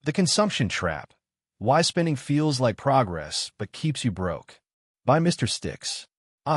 The Consumption Trap. Why Spending Feels Like Progress But Keeps You Broke. By Mr. Sticks.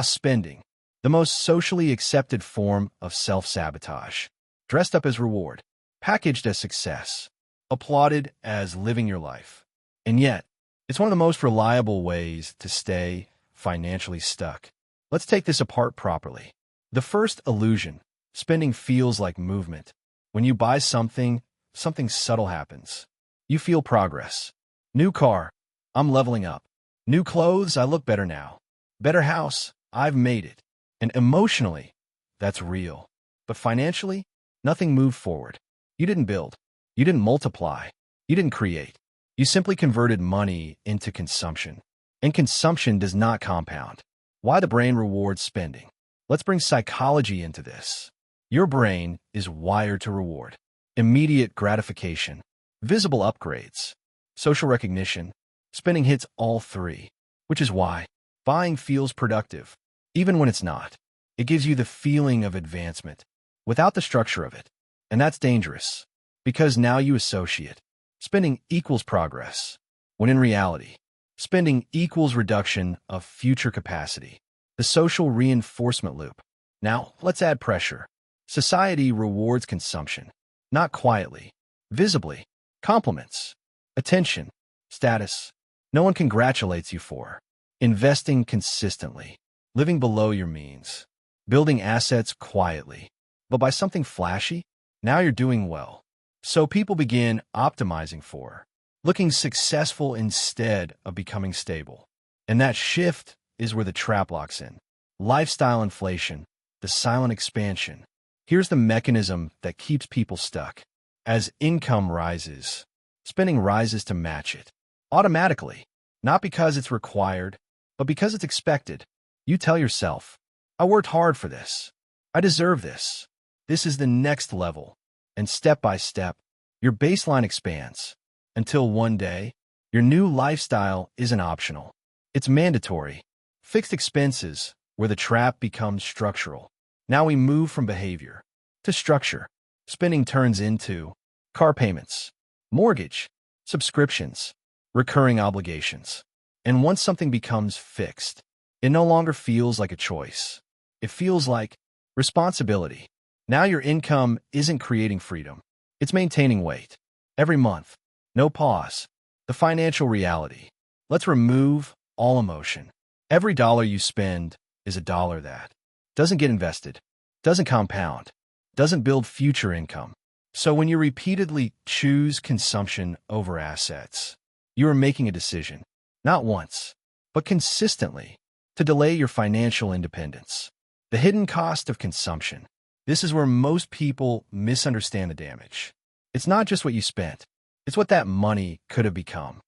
Spending. The most socially accepted form of self-sabotage. Dressed up as reward. Packaged as success. Applauded as living your life. And yet, it's one of the most reliable ways to stay financially stuck. Let's take this apart properly. The first illusion. Spending feels like movement. When you buy something, something subtle happens. You feel progress. New car, I'm leveling up. New clothes, I look better now. Better house, I've made it. And emotionally, that's real. But financially, nothing moved forward. You didn't build. You didn't multiply. You didn't create. You simply converted money into consumption. And consumption does not compound. Why the brain rewards spending? Let's bring psychology into this. Your brain is wired to reward. Immediate gratification. Visible upgrades, social recognition. Spending hits all three, which is why buying feels productive, even when it's not. It gives you the feeling of advancement without the structure of it. And that's dangerous, because now you associate spending equals progress, when in reality, spending equals reduction of future capacity. The social reinforcement loop. Now, let's add pressure. Society rewards consumption, not quietly, visibly. Compliments, attention, status. No one congratulates you for investing consistently, living below your means, building assets quietly, but by something flashy. Now you're doing well. So people begin optimizing for looking successful instead of becoming stable. And that shift is where the trap locks in. Lifestyle inflation, the silent expansion. Here's the mechanism that keeps people stuck. As income rises, spending rises to match it. Automatically. Not because it's required, but because it's expected. You tell yourself, I worked hard for this. I deserve this. This is the next level. And step by step, your baseline expands. Until one day, your new lifestyle isn't optional. It's mandatory. Fixed expenses, where the trap becomes structural. Now we move from behavior to structure. Spending turns into car payments, mortgage, subscriptions, recurring obligations. And once something becomes fixed, it no longer feels like a choice. It feels like responsibility. Now your income isn't creating freedom. It's maintaining weight. Every month. No pause. The financial reality. Let's remove all emotion. Every dollar you spend is a dollar that doesn't get invested, doesn't compound, doesn't build future income. So when you repeatedly choose consumption over assets, you are making a decision, not once, but consistently, to delay your financial independence. The hidden cost of consumption. This is where most people misunderstand the damage. It's not just what you spent. It's what that money could have become.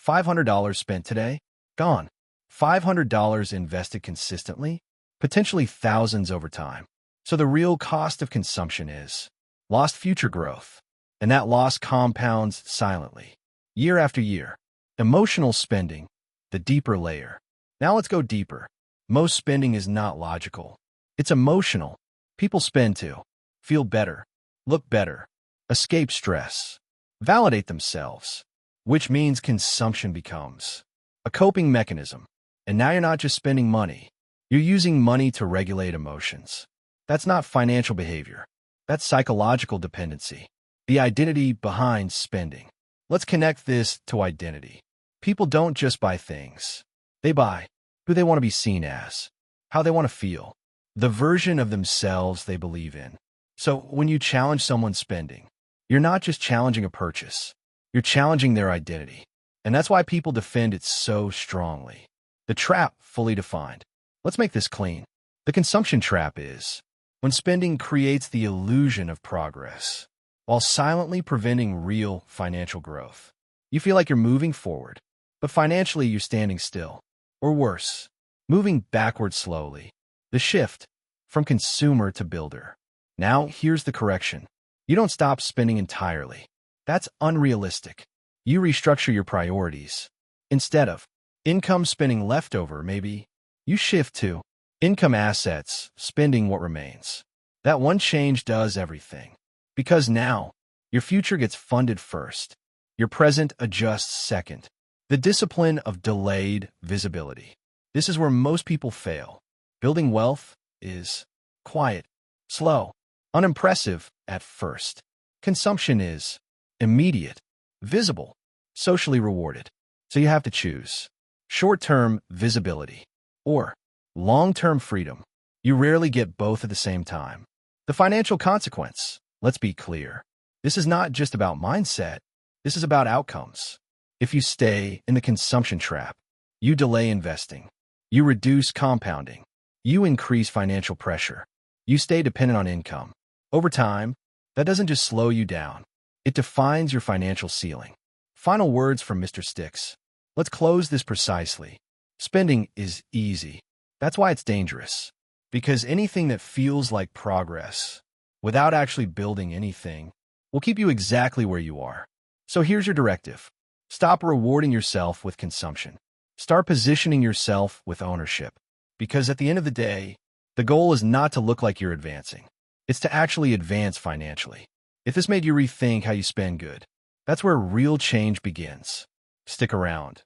$500 spent today, gone. $500 invested consistently, potentially thousands over time. So the real cost of consumption is lost future growth. And that loss compounds silently, year after year. Emotional spending, the deeper layer. Now let's go deeper. Most spending is not logical. It's emotional. People spend to feel better, look better, escape stress, validate themselves, which means consumption becomes a coping mechanism. And now you're not just spending money. You're using money to regulate emotions. That's not financial behavior. That's psychological dependency. The identity behind spending. Let's connect this to identity. People don't just buy things. They buy who they want to be seen as, how they want to feel, the version of themselves they believe in. So when you challenge someone's spending, you're not just challenging a purchase. You're challenging their identity. And that's why people defend it so strongly. The trap fully defined. Let's make this clean. The consumption trap is when spending creates the illusion of progress while silently preventing real financial growth. You feel like you're moving forward, but financially you're standing still. Or worse, moving backward slowly. The shift from consumer to builder. Now, here's the correction. You don't stop spending entirely. That's unrealistic. You restructure your priorities. Instead of income spending leftover, maybe you shift to income assets, spending what remains. That one change does everything. Because now, your future gets funded first. Your present adjusts second. The discipline of delayed visibility. This is where most people fail. Building wealth is quiet, slow, unimpressive at first. Consumption is immediate, visible, socially rewarded. So you have to choose short-term visibility or long-term freedom. You rarely get both at the same time. The financial consequence, let's be clear. This is not just about mindset. This is about outcomes. If you stay in the consumption trap, you delay investing. You reduce compounding. You increase financial pressure. You stay dependent on income. Over time, that doesn't just slow you down. It defines your financial ceiling. Final words from Mr. Sticks. Let's close this precisely. Spending is easy. That's why it's dangerous. Because anything that feels like progress, without actually building anything, will keep you exactly where you are. So here's your directive. Stop rewarding yourself with consumption. Start positioning yourself with ownership. Because at the end of the day, the goal is not to look like you're advancing. It's to actually advance financially. If this made you rethink how you spend good, that's where real change begins. Stick around.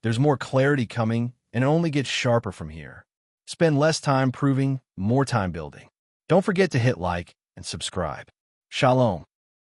There's more clarity coming, and it only gets sharper from here. Spend less time proving, more time building. Don't forget to hit like and subscribe. Shalom.